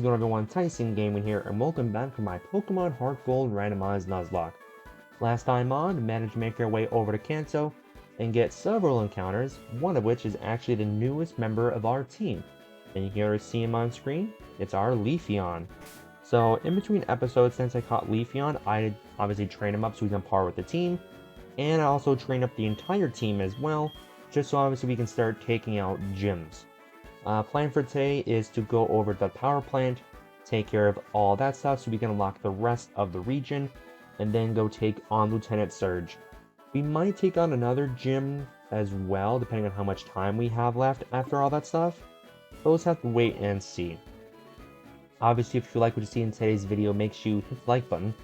What's going on, everyone? Tyson Gaming here, and welcome back to my Pokemon HeartGold Randomized Nuzlock. Last time on, managed to make our way over to Kanto and get several encounters, one of which is actually the newest member of our team. And you can already see him on screen. It's our Leafeon. So, in between episodes, since I caught Leafeon, I obviously trained him up so he can par with the team, and I also trained up the entire team as well, just so obviously we can start taking out gyms. Plan for today is to go over to the power plant, take care of all that stuff so we can unlock the rest of the region, and then go take on Lieutenant Surge. We might take on another gym as well, depending on how much time we have left after all that stuff. But let's have to wait and see. Obviously, if you like what you see in today's video, make sure you hit the like button.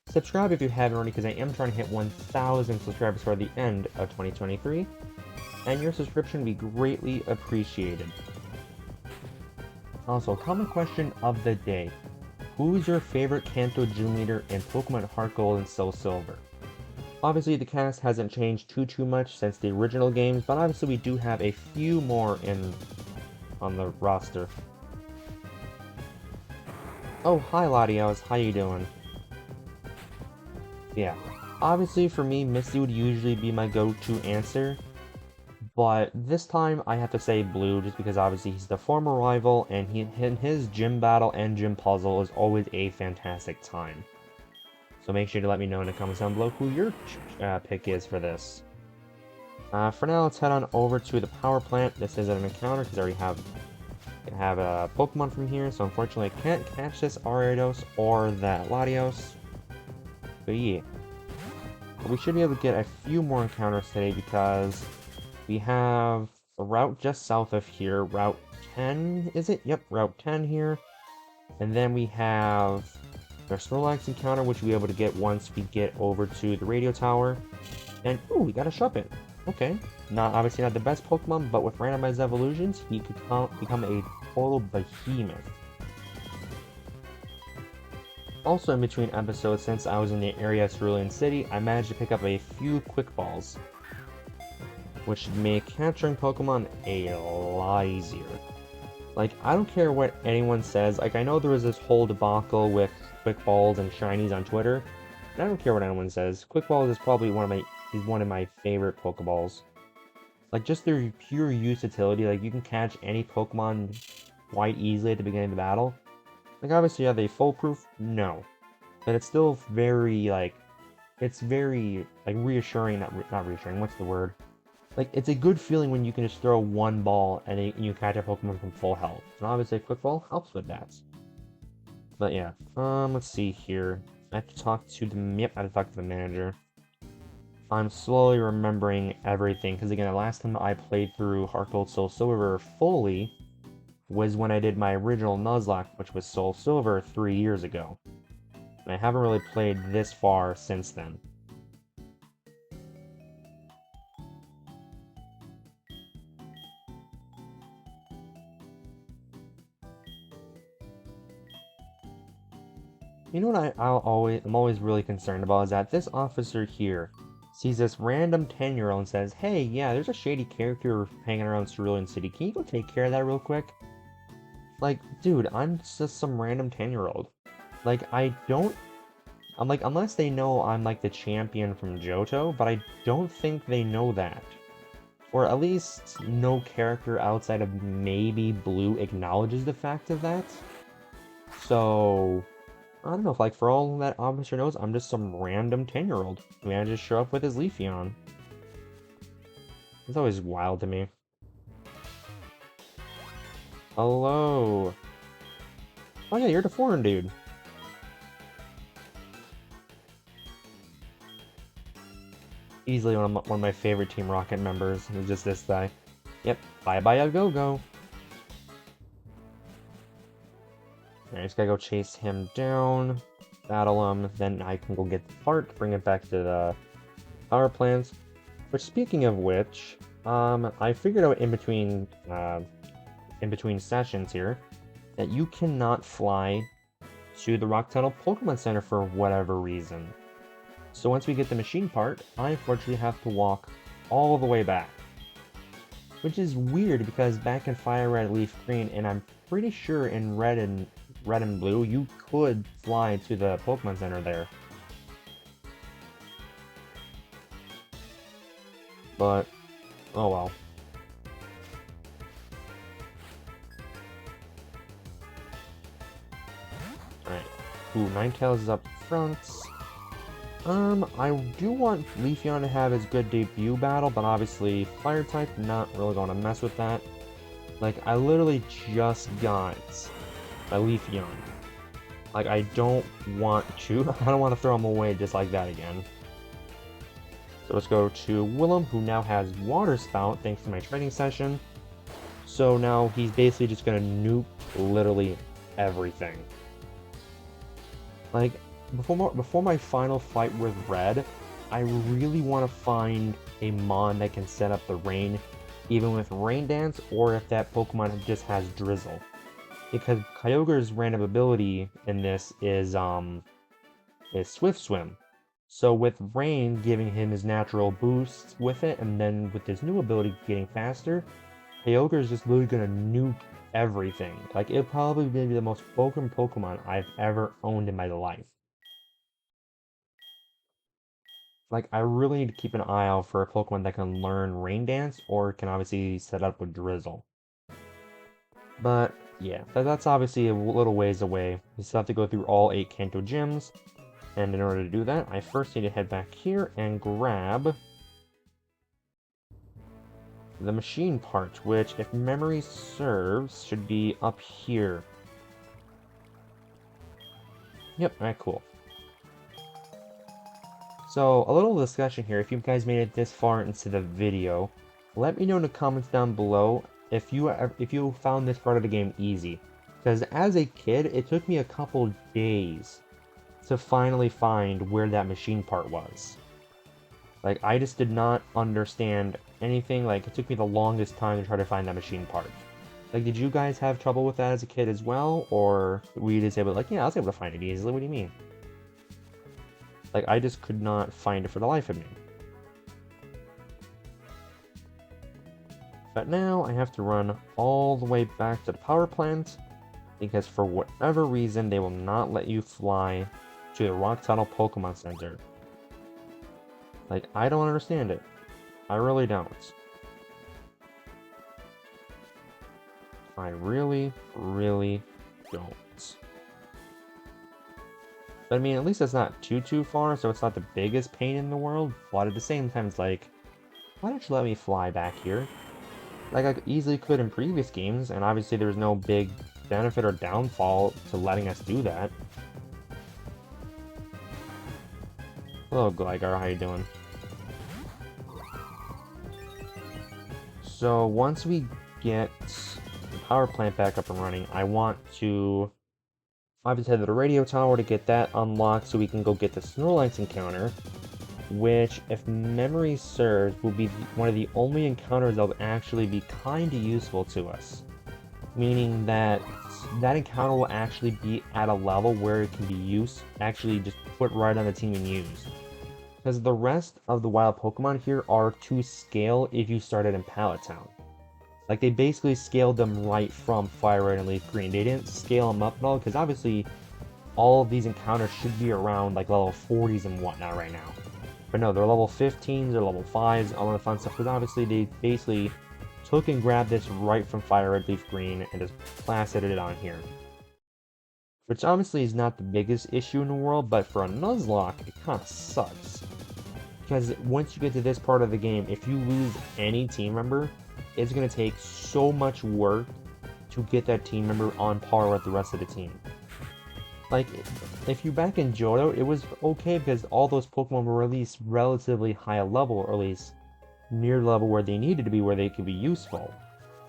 Subscribe if you haven't already, because I am trying to hit 1,000 subscribers for the end of 2023. And your subscription would be greatly appreciated. Also, common question of the day. Who's your favorite Kanto gym leader in Pokemon HeartGold and Soul Silver? Obviously, the cast hasn't changed too much since the original games, but obviously we do have a few more on the roster. Oh, hi Latios, how you doing? Yeah, obviously for me, Misty would usually be my go-to answer. But this time I have to say Blue, just because obviously he's the former rival, and his gym battle and gym puzzle is always a fantastic time. So make sure to let me know in the comments down below who your pick is for this. For now, let's head on over to the power plant. This isn't an encounter because I already have a Pokemon from here, so unfortunately I can't catch this Ariados or that Latios. But yeah, but we should be able to get a few more encounters today because we have a route just south of here, Route 10, is it? Yep, Route 10 here. And then we have our Snorlax encounter, which we'll be able to get once we get over to the radio tower. And, ooh, we got a Shuppet. Okay. Obviously not the best Pokemon, but with randomized evolutions, he could become a total behemoth. Also in between episodes, since I was in the area of Cerulean City, I managed to pick up a few Quick Balls, which should make capturing Pokemon a lot easier. Like, I don't care what anyone says. Like, I know there was this whole debacle with Quick Balls and Shinies on Twitter, and I don't care what anyone says. Quick Balls is probably one of my favorite Pokeballs. Like, just their pure utility. Like, you can catch any Pokemon quite easily at the beginning of the battle. Like, obviously, are they foolproof? No. But it's still very, like, it's very, like, reassuring. Not reassuring, what's the word? Like, it's a good feeling when you can just throw one ball and you catch a Pokemon from full health. And obviously, a Quick Ball helps with that. But yeah, let's see here. I have to talk to the, yep, I have to talk to the manager. I'm slowly remembering everything, because again, the last time I played through HeartGold Soul Silver fully was when I did my original Nuzlock, which was Soul Silver 3 years ago. And I haven't really played this far since then. You know what I'm always really concerned about is that this officer here sees this random 10-year-old and says, "Hey, yeah, there's a shady character hanging around Cerulean City. Can you go take care of that real quick?" Like, dude, I'm just some random 10-year-old. Like, I'm like, unless they know I'm like the champion from Johto, but I don't think they know that. Or at least no character outside of maybe Blue acknowledges the fact of that. So I don't know if, like, for all that officer knows, I'm just some random 10-year-old who managed to show up with his Leafeon. It's always wild to me. Hello. Oh yeah, you're the foreign dude. Easily one of my favorite Team Rocket members. It's just this guy. Yep, bye-bye a go-go. I just gotta go chase him down, battle him, then I can go get the part, bring it back to the power plants. Which, speaking of which, I figured out in between sessions here that you cannot fly to the Rock Tunnel Pokemon Center for whatever reason. So once we get the machine part, I unfortunately have to walk all the way back. Which is weird because back in Fire Red, Leaf Green, and I'm pretty sure in Red and Red and Blue, you could fly to the Pokemon Center there. But, oh well. Alright. Ooh, Ninetales is up front. I do want Leafeon to have his good debut battle, but obviously Fire type, not really going to mess with that. Like, I literally just got a Leafeon. Like, I don't want to throw him away just like that again. So let's go to Willem, who now has Water Spout thanks to my training session. So now he's basically just gonna nuke literally everything. Like, before my final fight with Red, I really want to find a Mon that can set up the rain, even with Rain Dance, or if that Pokemon just has Drizzle. Because Kyogre's random ability in this is Swift Swim. So with Rain giving him his natural boost with it, and then with his new ability getting faster, Kyogre is just literally gonna nuke everything. Like, it'll probably be the most broken Pokemon I've ever owned in my life. Like, I really need to keep an eye out for a Pokemon that can learn Rain Dance, or can obviously set up with Drizzle. But, yeah, that's obviously a little ways away. We still have to go through all 8 Kanto gyms, and in order to do that, I first need to head back here and grab the machine part, which, if memory serves, should be up here. Yep, alright, cool. So, a little discussion here. If you guys made it this far into the video, let me know in the comments down below if you found this part of the game easy. Because as a kid, it took me a couple days to finally find where that machine part was. Like, I just did not understand anything. Like, it took me the longest time to try to find that machine part. Like, did you guys have trouble with that as a kid as well? Or were you just able to, like, yeah, I was able to find it easily, what do you mean? Like, I just could not find it for the life of me. But now I have to run all the way back to the power plant, because for whatever reason, they will not let you fly to the Rock Tunnel Pokemon Center. Like, I don't understand it. I really don't. I really, really don't. But I mean, at least it's not too far, so it's not the biggest pain in the world. But at the same time, it's like, why don't you let me fly back here? Like I easily could in previous games, and obviously there was no big benefit or downfall to letting us do that. Hello, Gligar, how you doing? So once we get the power plant back up and running, I want to obviously head to the radio tower to get that unlocked so we can go get the Snorlax encounter, which, if memory serves, will be one of the only encounters that will actually be kinda useful to us. Meaning that that encounter will actually be at a level where it can be used, actually just put right on the team and used. Because the rest of the wild Pokemon here are to scale if you started in Pallet Town. Like, they basically scaled them right from Fire Red and Leaf Green. They didn't scale them up at all, because obviously all of these encounters should be around like level 40s and whatnot right now. But no, they're level 15s, they're level 5s, all of the fun stuff, because obviously they basically took and grabbed this right from Fire Red Leaf Green and just plastered it on here. Which obviously is not the biggest issue in the world, but for a Nuzlock, it kinda sucks. Because once you get to this part of the game, if you lose any team member, it's going to take so much work to get that team member on par with the rest of the team. Like, if you back in Johto, it was okay because all those Pokemon were at least relatively high level, or at least near level where they needed to be, where they could be useful.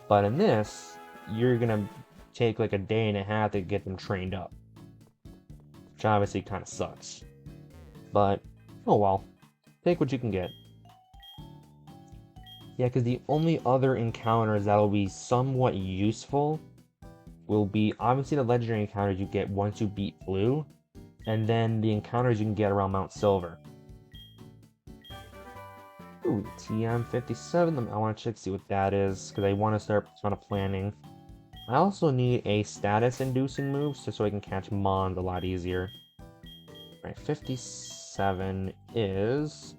But in this, you're going to take like a day and a half to get them trained up. Which obviously kind of sucks. But, oh well. Take what you can get. Yeah, because the only other encounters that will be somewhat useful will be obviously the legendary encounters you get once you beat Blue, and then the encounters you can get around Mount Silver. Ooh, TM57, I want to check to see what that is, because I want to start kind of planning. I also need a status-inducing move so I can catch Mons a lot easier. Alright, 57 is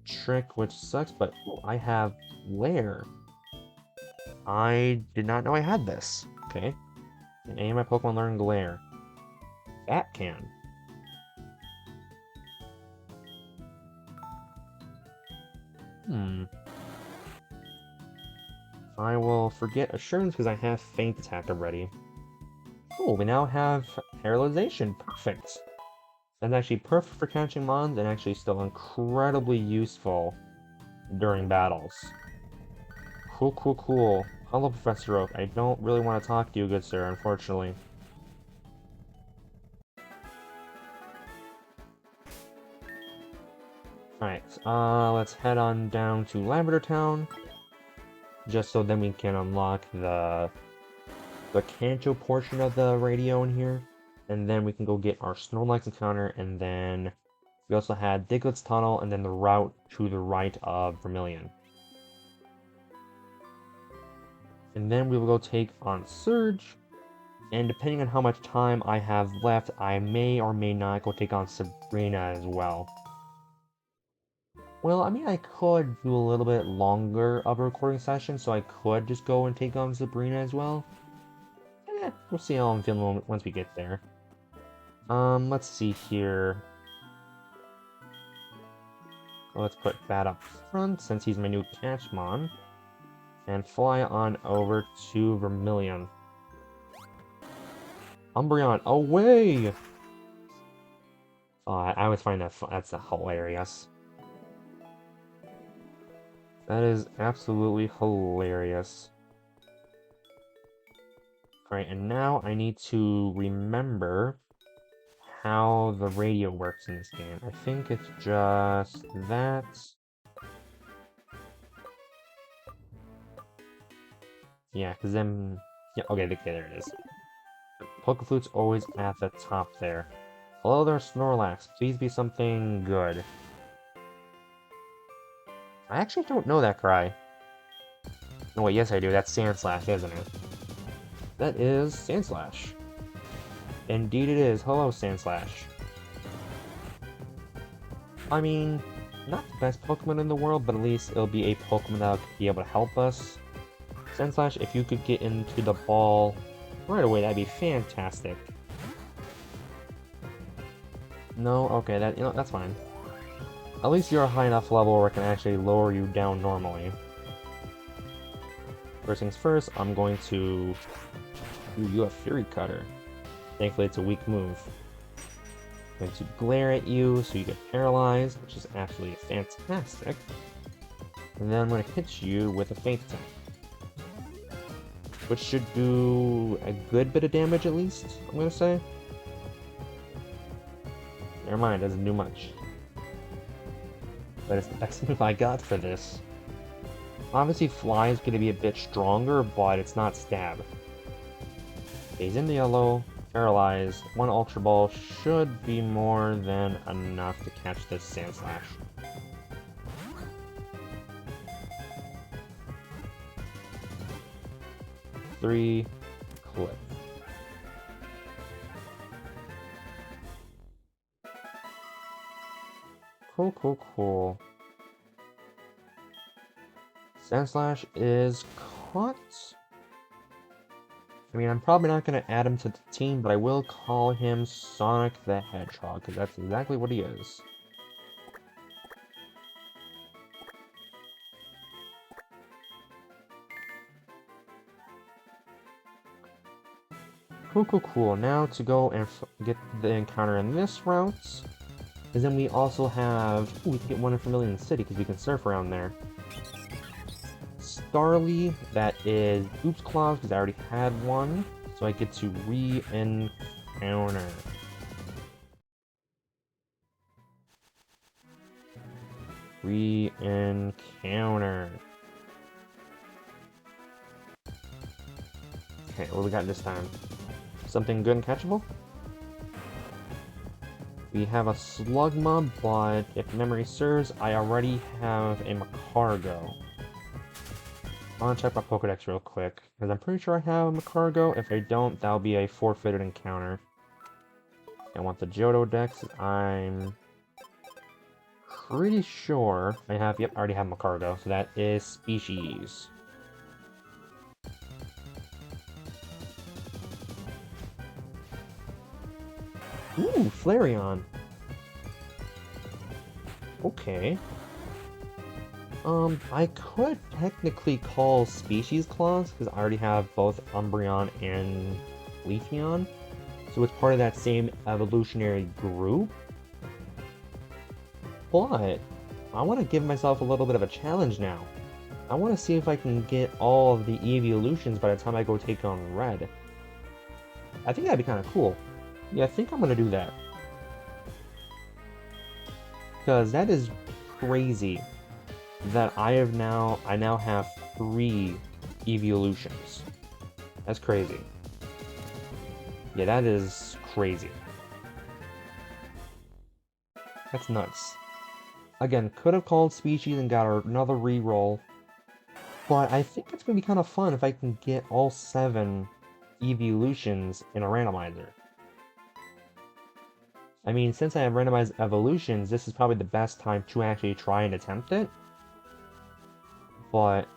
Trick, which sucks, but I have Lair. I did not know I had this. Okay. Can any of my Pokemon learn Glare? That can. I will forget Assurance because I have Feint Attack already. Oh, we now have Paralyzation. Perfect. That's actually perfect for catching Mons and actually still incredibly useful during battles. Cool, cool, cool. Hello, Professor Oak. I don't really want to talk to you, good sir, unfortunately. Alright, let's head on down to Lavender Town. Just so then we can unlock the Kanto portion of the radio in here. And then we can go get our Snorlax encounter, and then we also had Diglett's Tunnel, and then the route to the right of Vermilion. And then we will go take on Surge, and depending on how much time I have left, I may or may not go take on Sabrina as well. Well, I mean, I could do a little bit longer of a recording session, so I could just go and take on Sabrina as well. We'll see how I'm feeling once we get there. Let's see here. Let's put that up front, since he's my new Catchmon. And fly on over to Vermilion. Umbreon, away! Oh, I always find that that's hilarious. That is absolutely hilarious. Alright, and now I need to remember how the radio works in this game. I think it's just that. Yeah, because then... Yeah, okay, there it is. Pokeflute's always at the top there. Hello there, Snorlax. Please be something good. I actually don't know that cry. No, wait, yes I do. That's Sandslash, isn't it? That is Sandslash. Indeed it is. Hello, Sandslash. I mean, not the best Pokemon in the world, but at least it'll be a Pokemon that'll be able to help us. Sandslash, if you could get into the ball right away, that'd be fantastic. No? Okay, that's fine. At least you're a high enough level where it can actually lower you down normally. First things first, I'm going to... Ooh, you have Fury Cutter. Thankfully, it's a weak move. I'm going to glare at you so you get paralyzed, which is absolutely fantastic. And then I'm going to hit you with a Feint Attack, which should do a good bit of damage at least, I'm going to say. Never mind, it doesn't do much. But it's the best move I got for this. Obviously, Fly is going to be a bit stronger, but it's not Stab. Stays in the yellow, paralyzed. One Ultra Ball should be more than enough to catch this Sandslash. Three, clip. Cool, cool, cool. Sandslash is caught. I mean, I'm probably not going to add him to the team, but I will call him Sonic the Hedgehog, because that's exactly what he is. Cool, cool, cool. Now to go and get the encounter in this route. Because then we also have... Ooh, we can get one in Vermilion City, because we can surf around there. Starly, that is Oops Claws, because I already had one. So I get to re-encounter. Re-encounter. Okay, what do we got this time? Something good and catchable? We have a Slugma, but if memory serves, I already have a Macargo. I want to check my Pokedex real quick, because I'm pretty sure I have a Macargo. If I don't, that'll be a forfeited encounter. I want the Johto Dex. I'm pretty sure I have, yep, I already have Macargo, so that is Species. Ooh, Flareon. Okay. I could technically call Species Clause, because I already have both Umbreon and Leafeon. So it's part of that same evolutionary group. But I want to give myself a little bit of a challenge now. I want to see if I can get all of the evolutions by the time I go take on Red. I think that'd be kind of cool. Yeah, I think I'm going to do that. Because that is crazy that I now have 3 evolutions. That's crazy. Yeah, that is crazy. That's nuts. Again, could have called Species and got another reroll. But I think it's going to be kind of fun if I can get all 7 evolutions in a randomizer. I mean, since I have randomized evolutions, this is probably the best time to actually try and attempt it. But...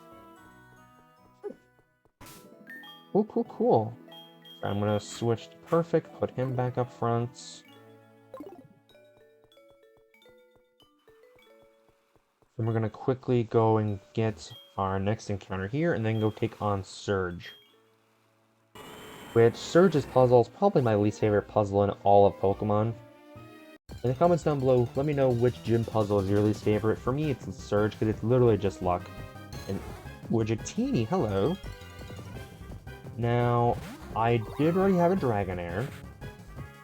Cool. I'm going to switch to Perfect, put him back up front. Then we're going to quickly go and get our next encounter here, and then go take on Surge. Which, Surge's puzzle is probably my least favorite puzzle in all of Pokemon. In the comments down below, let me know which gym puzzle is your least favorite. For me, it's Surge, because it's literally just luck. And Widgetini, hello. Now, I did already have a Dragonair.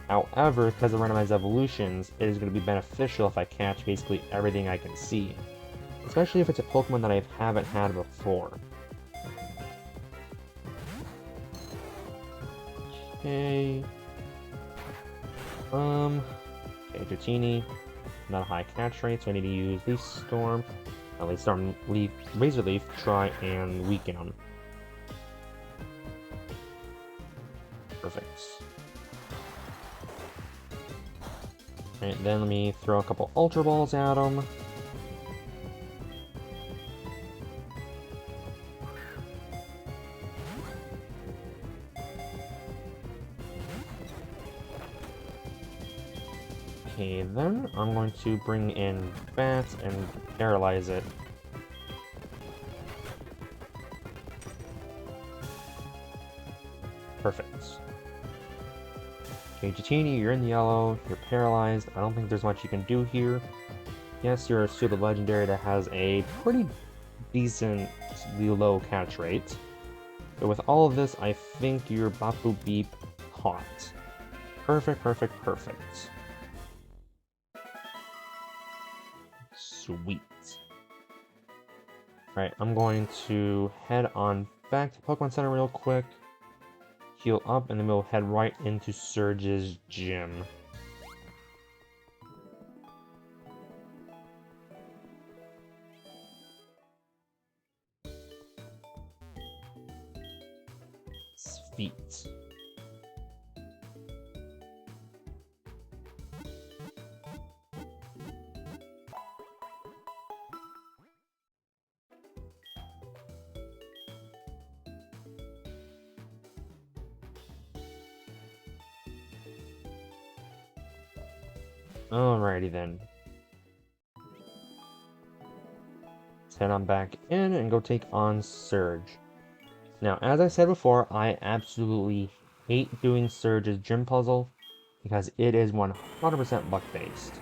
However, because of randomized evolutions, it is going to be beneficial if I catch basically everything I can see. Especially if it's a Pokemon that I haven't had before. Okay. Okay, Dratini. Not a high catch rate, so I need to use Leaf Storm. At least Storm, Razor Leaf, try and weaken him. Perfect. Alright, then let me throw a couple Ultra Balls at him. Okay, then I'm going to bring in Bats and paralyze it. Perfect. Okay, Jatini, you're in the yellow, you're paralyzed. I don't think there's much you can do here. Yes, you're a pseudo legendary that has a pretty decently low catch rate. But with all of this, I think you're Bapu Beep caught. Perfect. Sweet. Alright, I'm going to head on back to Pokemon Center real quick. Heal up, and then we'll head right into Surge's gym. Sweet. Alrighty then. Let's head on back in and go take on Surge. Now, as I said before, I absolutely hate doing Surge's gym puzzle because it is 100% luck-based.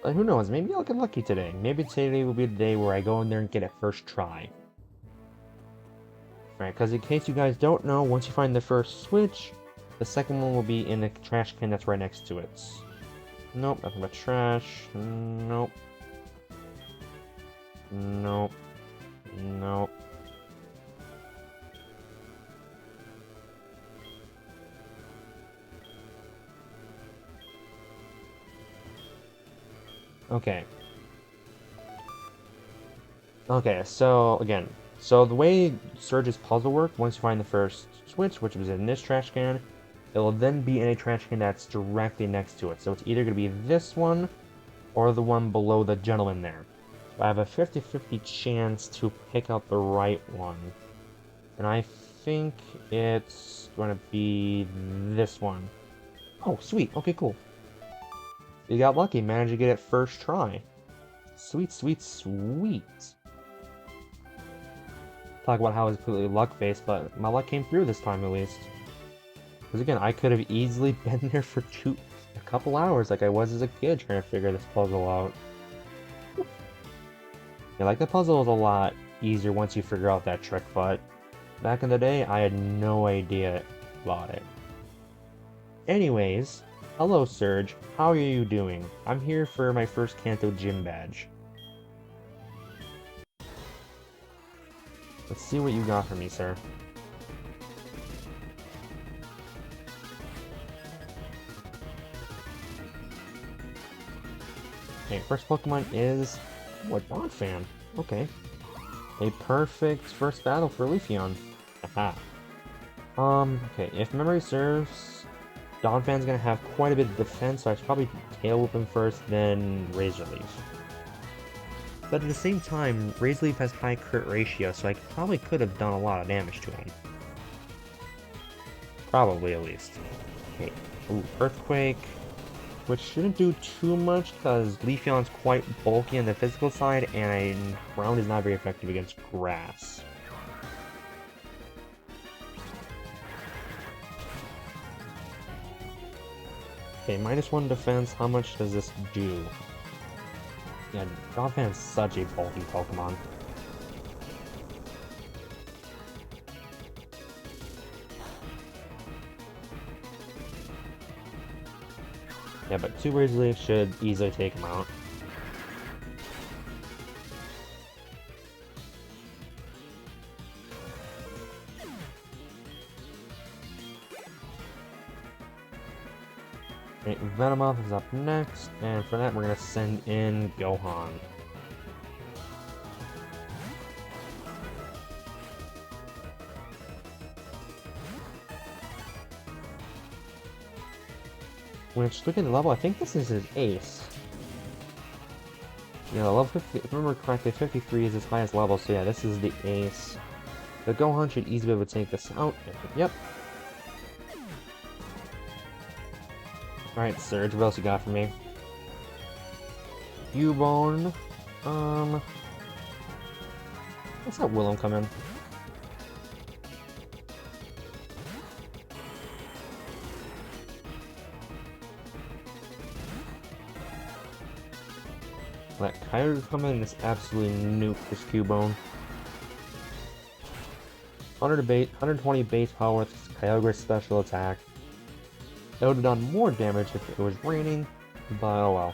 But who knows, maybe I'll get lucky today. Maybe today will be the day where I go in there and get it first try. Right, because in case you guys don't know, once you find the first switch, the second one will be in the trash can that's right next to it. Nope, nothing but trash. Nope. Okay. Okay, so, again, So the way Surge's puzzle works, once you find the first switch, which was in this trash can, it will then be in a trash can that's directly next to it. So it's either going to be this one or the one below the gentleman there. So I have a 50-50 chance to pick out the right one. And I think it's going to be this one. Oh, sweet. Okay, cool. You got lucky. Managed to get it first try. Sweet, sweet, sweet. Talk about how it's completely luck-based, but my luck came through this time at least. Because again, I could have easily been there for a couple hours like I was as a kid trying to figure this puzzle out. Yeah, like the puzzle is a lot easier once you figure out that trick, but back in the day, I had no idea about it. Anyways, hello Surge, how are you doing? I'm here for my first Kanto gym badge. Let's see what you got for me, sir. Okay, first Pokemon is... what, Donphan? Okay. A perfect first battle for Leafeon. Aha. Okay, if memory serves, Donphan's gonna have quite a bit of defense, so I should probably Tail Whip him first, then Razor Leaf. But at the same time, Razor Leaf has high crit ratio, so I probably could have done a lot of damage to him. Probably, at least. Okay, ooh, Earthquake, which shouldn't do too much, because Leafeon's quite bulky on the physical side, and Ground is not very effective against Grass. Okay, -1 defense, how much does this do? Yeah, Donphan is such a bulky Pokemon. Yeah, but 2 Razor Leaf should easily take him out. Okay, Venomoth is up next, and for that we're gonna send in Gohan. Which, look at the level, I think this is his ace. Yeah, level 50, if I remember correctly, 53 is his highest level, so yeah, this is the ace. The Gohan should easily be able to take this out. Yep. Alright, Surge, what else you got for me? Cubone. Let's have Willem come in. Let Kyogre come in and just absolutely nuke this Cubone. 120 base power with Kyogre's special attack. It would have done more damage if it was raining, but oh well.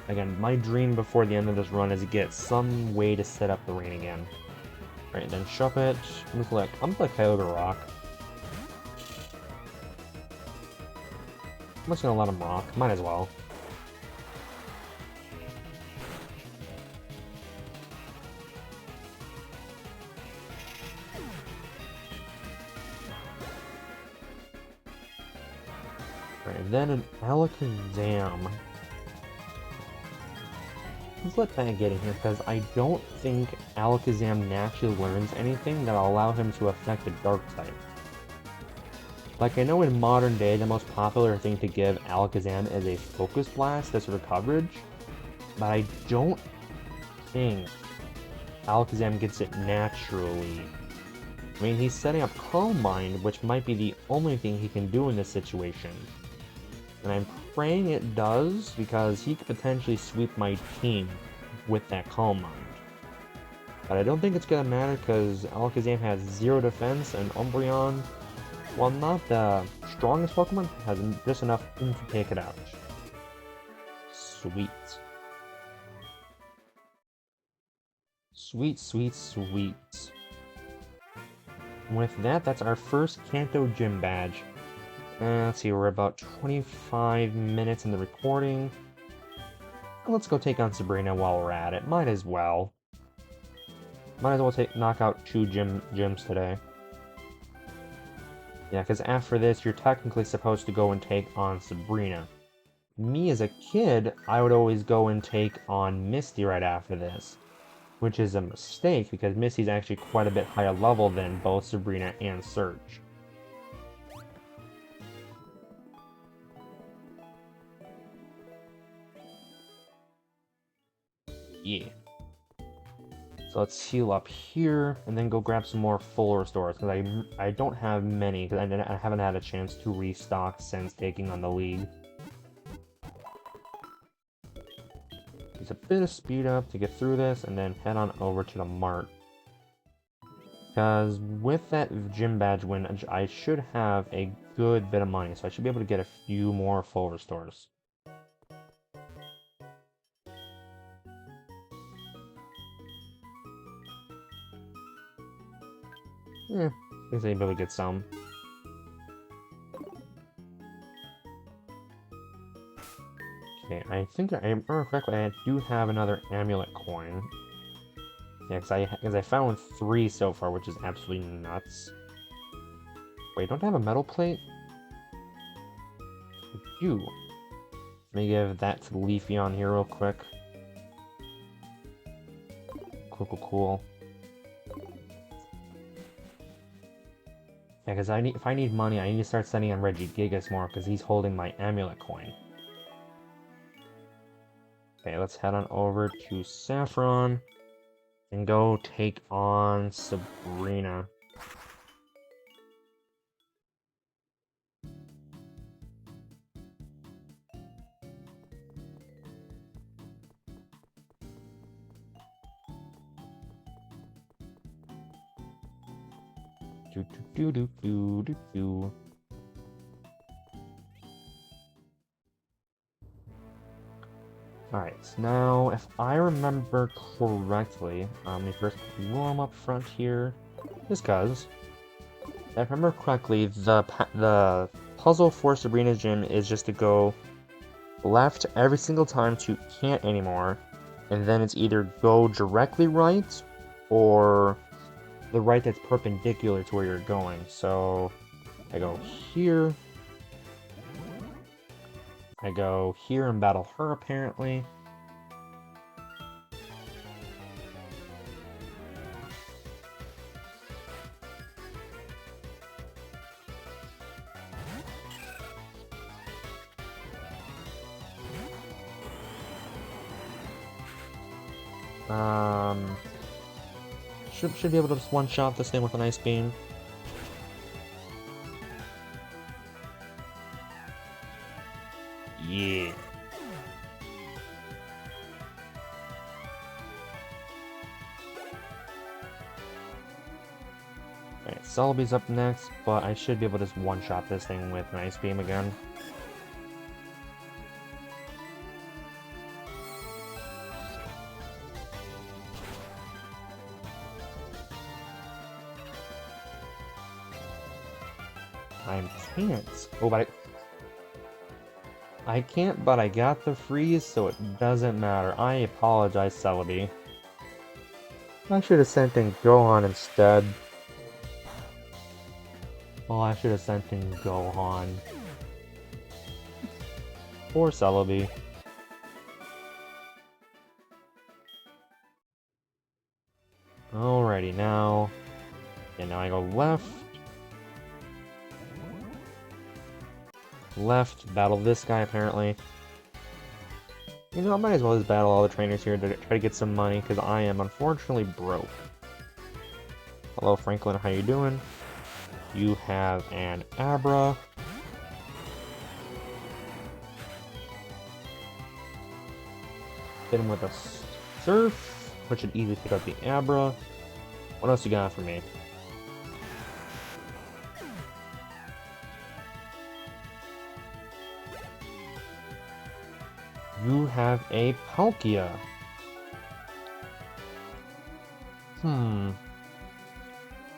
Again, my dream before the end of this run is to get some way to set up the rain again. Alright, then Shuppet. I'm gonna let Kyogre rock. I'm just gonna let him rock. Might as well. Alright, then an Alakazam. Let's let that get in here, because I don't think Alakazam naturally learns anything that'll allow him to affect the Dark type. Like, I know in modern day, the most popular thing to give Alakazam is a Focus Blast as sort of coverage, but I don't think Alakazam gets it naturally. I mean, he's setting up Calm Mind, which might be the only thing he can do in this situation. And I'm praying it does, because he could potentially sweep my team with that Calm Mind. But I don't think it's gonna matter, because Alakazam has 0 defense, and Umbreon, while not the strongest Pokemon, has just enough to take it out. Sweet. Sweet, sweet, sweet. With that, that's our first Kanto Gym badge. Let's see, we're about 25 minutes in the recording. Let's go take on Sabrina while we're at it. Might as well. Might as well knock out 2 gyms today. Yeah, because after this, you're technically supposed to go and take on Sabrina. Me as a kid, I would always go and take on Misty right after this, which is a mistake because Misty's actually quite a bit higher level than both Sabrina and Surge. Yeah. So let's heal up here, and then go grab some more full restores, because I don't have many, because I haven't had a chance to restock since taking on the league. Use a bit of speed up to get through this, and then head on over to the mart. Because with that gym badge win, I should have a good bit of money, so I should be able to get a few more full restores. Yeah, I guess I'll be able to get some. Okay, I think I remember correctly, I do have another amulet coin. Yeah, because I found 3 so far, which is absolutely nuts. Wait, don't I have a metal plate? I do. Let me give that to Leafy on here real quick. Cool. Yeah, because if I need money, I need to start sending him Regigigas more, because he's holding my amulet coin. Okay, let's head on over to Saffron and go take on Sabrina. Do. Alright, so now, if I remember correctly, let me first warm up front here, just cuz. If I remember correctly, the puzzle for Sabrina's gym is just to go left every single time to can't anymore, and then it's either go directly right, or the right that's perpendicular to where you're going. So, I go here, I go here and battle her, apparently. Should be able to just one-shot this thing with an Ice Beam. Yeah. Alright, Celebi's up next, but I should be able to just one-shot this thing with an Ice Beam again. I can't. Oh, but I can't, but I got the freeze, so it doesn't matter. I apologize, Celebi. I should have sent in Gohan instead. Oh, I should have sent in Gohan. Poor Celebi. Alrighty, now... And now I go left. Left, battle this guy, apparently. You know, I might as well just battle all the trainers here to try to get some money, because I am unfortunately broke. Hello, Franklin, how you doing? You have an Abra. Hit him with a Surf, which should easily pick up the Abra. What else you got for me? You have a Palkia.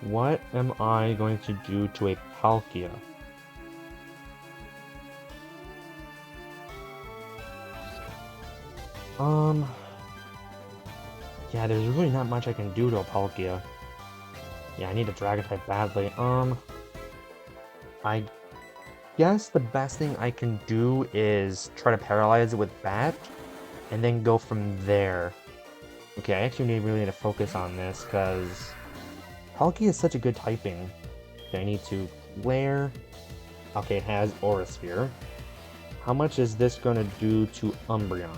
What am I going to do to a Palkia? Yeah, there's really not much I can do to a Palkia. Yeah, I need a Dragon type badly. I guess the best thing I can do is try to paralyze it with Bat, and then go from there. Okay, I actually really need to focus on this, because Palkia is such a good typing. Okay, I need to Flare. Okay, it has Aura Sphere. How much is this going to do to Umbreon?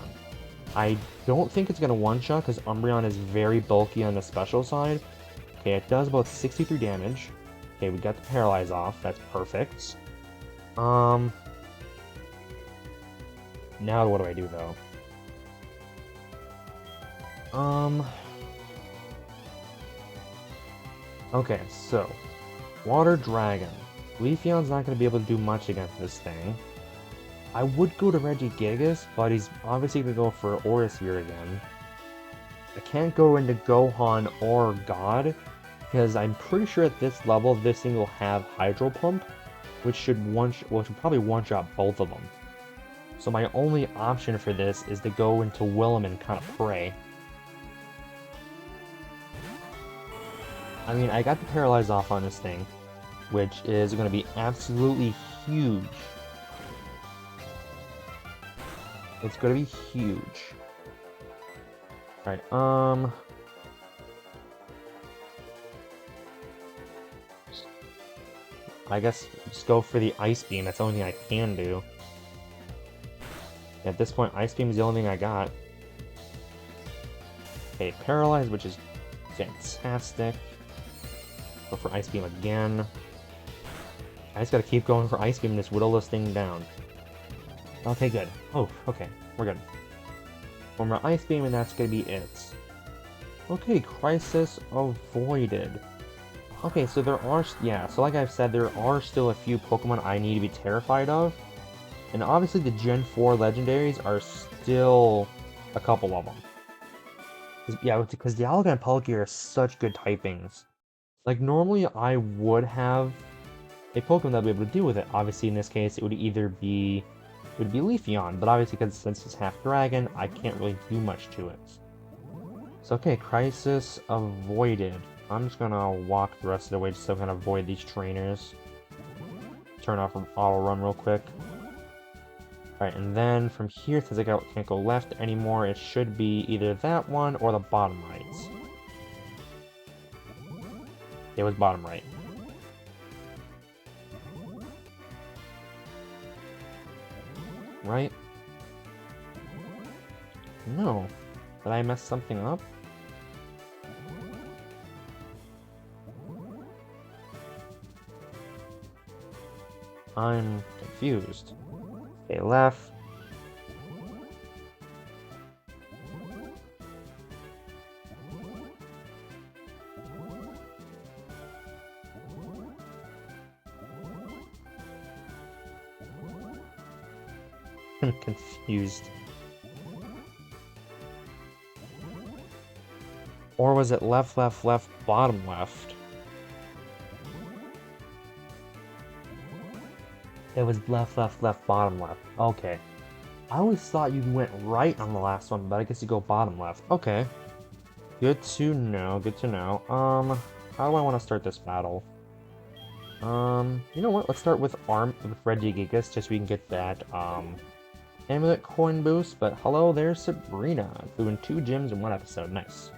I don't think it's going to one-shot, because Umbreon is very bulky on the special side. Okay, it does about 63 damage. Okay, we got the Paralyze off. That's perfect. Now what do I do, though? Okay, so Water Dragon. Leafeon's not going to be able to do much against this thing. I would go to Regigigas, but he's obviously going to go for Aura Sphere again. I can't go into Gohan or God, because I'm pretty sure at this level this thing will have Hydro Pump, which should probably one-shot both of them. So my only option for this is to go into Willem and kind of pray. I mean, I got the Paralyze off on this thing, which is going to be absolutely huge. It's going to be huge. Alright, I guess just go for the Ice Beam. That's the only thing I can do. At this point, Ice Beam is the only thing I got. Okay, Paralyze, which is fantastic. Go for Ice Beam again. I just gotta keep going for Ice Beam and just whittle this thing down. Okay, good. Oh, okay, we're good. One more Ice Beam and that's gonna be it. Okay, Crisis avoided. Okay, so there are, yeah, so like I've said, there are still a few Pokemon I need to be terrified of. And obviously the Gen 4 Legendaries are still a couple of them. Yeah, because the Dialga and Palkia are such good typings. Like, normally I would have a Pokemon that would be able to deal with it. Obviously, in this case, it would either be... it would be Leafeon, but obviously, since it's half Dragon, I can't really do much to it. So, okay, Crisis avoided. I'm just gonna walk the rest of the way just so I can avoid these trainers. Turn off an auto run real quick. Alright, and then from here, since I can't go left anymore, it should be either that one or the bottom right. It was bottom right. Right? No. Did I mess something up? I'm confused. Okay, left. I'm confused. Or was it left, left, left, bottom left? It was left, left, left, bottom left. Okay. I always thought you went right on the last one, but I guess you go bottom left. Okay. Good to know, good to know. How do I want to start this battle? You know what? Let's start with Regigigas, just so we can get that, Amulet coin boost. But hello there, Sabrina. Doing 2 gyms in 1 episode. Nice.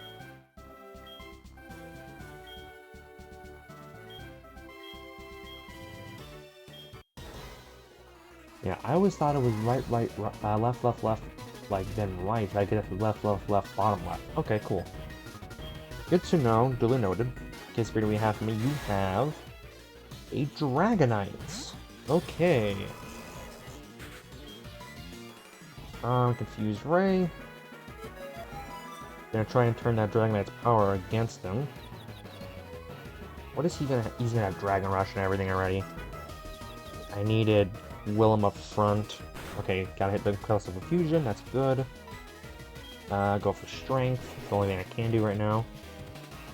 Yeah, I always thought it was right, left, left, left, like, then right. I get it left, left, left, bottom left. Okay, cool. Good to know. Duly noted. Okay, Sabrina, we have you have a Dragonite. Okay. Confused Ray. Gonna try and turn that Dragonite's power against him. What is he gonna... he's gonna have Dragon Rush and everything already. I needed Willem up front. Okay, gotta hit the Crystal Fusion, that's good. Go for Strength, the only thing I can do right now.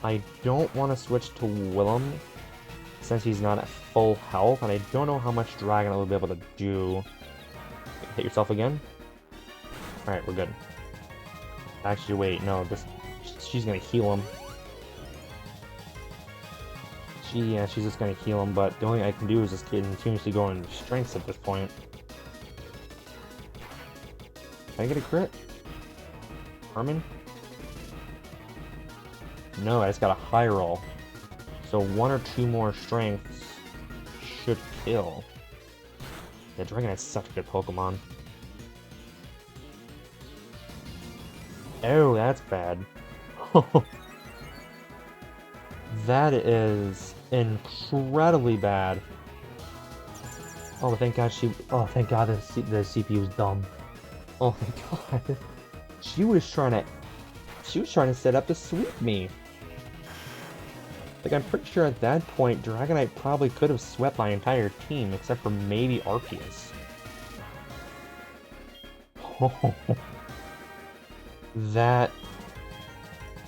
I don't want to switch to Willem, since he's not at full health, and I don't know how much Dragon will be able to do. Hit yourself again? Alright, we're good. Actually, wait, no, this she's gonna heal him. She's just gonna heal him, but the only thing I can do is just continuously go on strengths at this point. Can I get a crit? Harmon? No, I just got a high roll. So 1 or 2 more strengths should kill. Yeah, Dragonite's such a good Pokemon. Oh, that's bad. That is incredibly bad. Oh, thank God thank God the CPU is dumb. Oh my God. She was trying to set up to sweep me. Like, I'm pretty sure at that point, Dragonite probably could have swept my entire team, except for maybe Arceus. That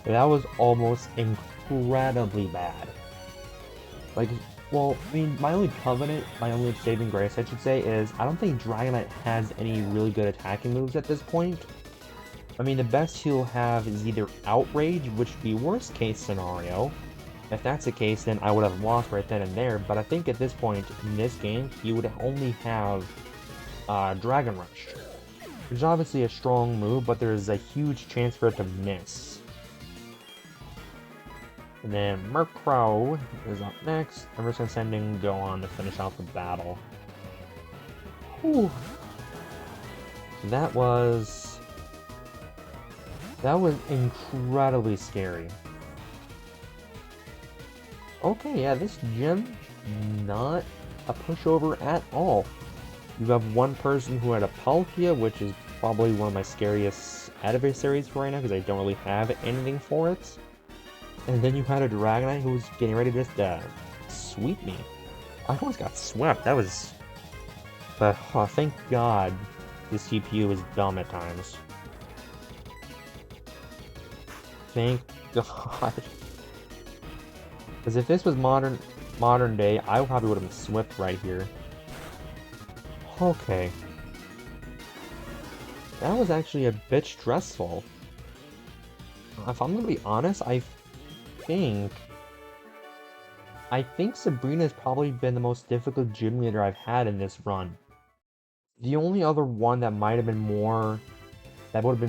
was almost incredibly bad. Like, well, I mean, my only saving grace, I should say, is I don't think Dragonite has any really good attacking moves at this point. I mean, the best he'll have is either Outrage, which would be worst case scenario. If that's the case, then I would have lost right then and there, but I think at this point in this game, he would only have Dragon Rush. Which is obviously a strong move, but there's a huge chance for it to miss. And then Murkrow is up next. I'm just gonna send in Go on to finish out the battle. Whew. That was incredibly scary. Okay, yeah, this gym, not a pushover at all. You have one person who had a Palkia, which is probably one of my scariest adversaries for right now, because I don't really have anything for it. And then you had a Dragonite who was getting ready to just sweep me. I almost got swept, that was... But, oh, thank God the CPU is dumb at times. Thank God. Because if this was modern day, I probably would have been swept right here. Okay. That was actually a bit stressful. If I'm gonna be honest, I think Sabrina's probably been the most difficult gym leader I've had in this run. The only other one that would have been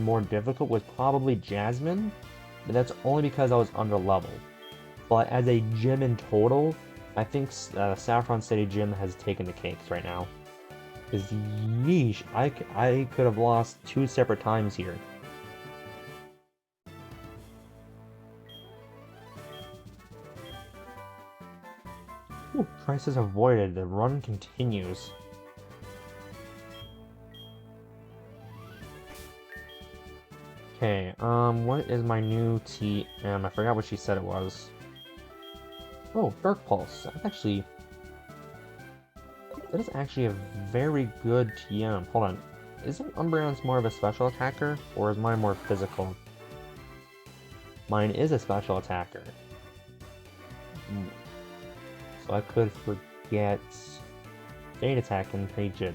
more difficult was probably Jasmine, but that's only because I was under leveled. But as a gym in total, I think Saffron City Gym has taken the cakes right now. Because yeesh, I could have lost 2 separate times here. Ooh, crisis avoided. The run continues. Okay, what is my new TM? I forgot what she said it was. Oh, Dark Pulse. That is actually a very good TM. Hold on. Isn't Umbreon's more of a special attacker, or is mine more physical? Mine is a special attacker. So I could forget Fade Attack and page it,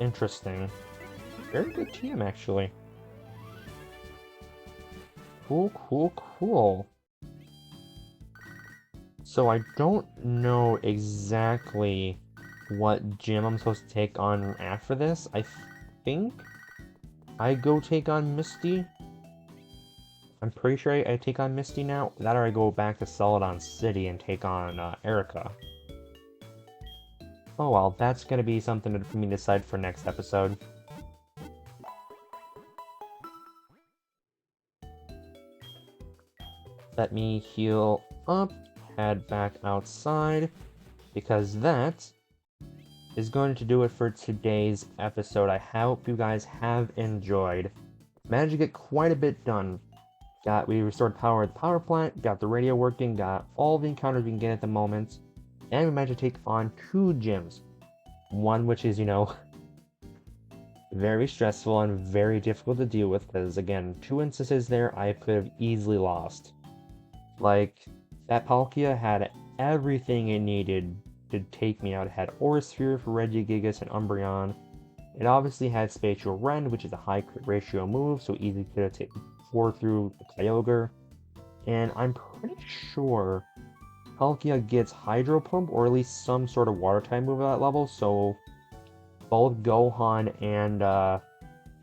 Interesting. Very good TM, actually. Cool. So I don't know exactly what gym I'm supposed to take on after this. I think I go take on Misty. I'm pretty sure I take on Misty now. That or I go back to Celadon City and take on Erica. Oh well, that's gonna be something for me to decide for next episode. Let me heal up, head back outside, because that is going to do it for today's episode. I hope you guys have enjoyed. Managed to get quite a bit done. We restored power at the power plant, got the radio working, got all the encounters we can get at the moment, and we managed to take on 2 gyms. One which is, very stressful and very difficult to deal with, because again, 2 instances there I could have easily lost. Like, that Palkia had everything it needed to take me out. It had Aura Sphere for Regigigas and Umbreon. It obviously had Spatial Rend, which is a high crit ratio move, so easy to take 4 through the Kyogre. And I'm pretty sure Palkia gets Hydro Pump, or at least some sort of water type move at that level, so both Gohan and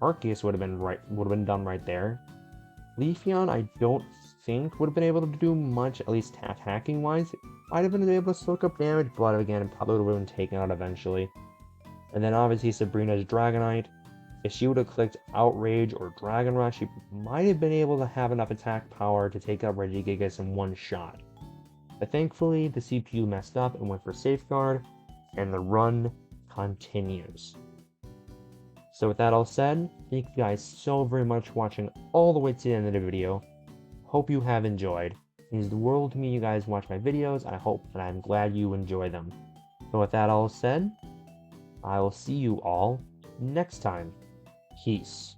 Arceus would have been done right there. Leafeon, I don't think would have been able to do much, at least attacking wise. Might have been able to soak up damage, but again, it probably would have been taken out eventually. And then obviously Sabrina's Dragonite. If she would have clicked Outrage or Dragon Rush, she might have been able to have enough attack power to take out Regigigas in one shot. But thankfully, the CPU messed up and went for Safeguard, and the run continues. So with that all said, thank you guys so very much for watching all the way to the end of the video. Hope you have enjoyed. It means the world to me you guys watch my videos. I hope and I'm glad you enjoy them. So with that all said, I will see you all next time. Peace.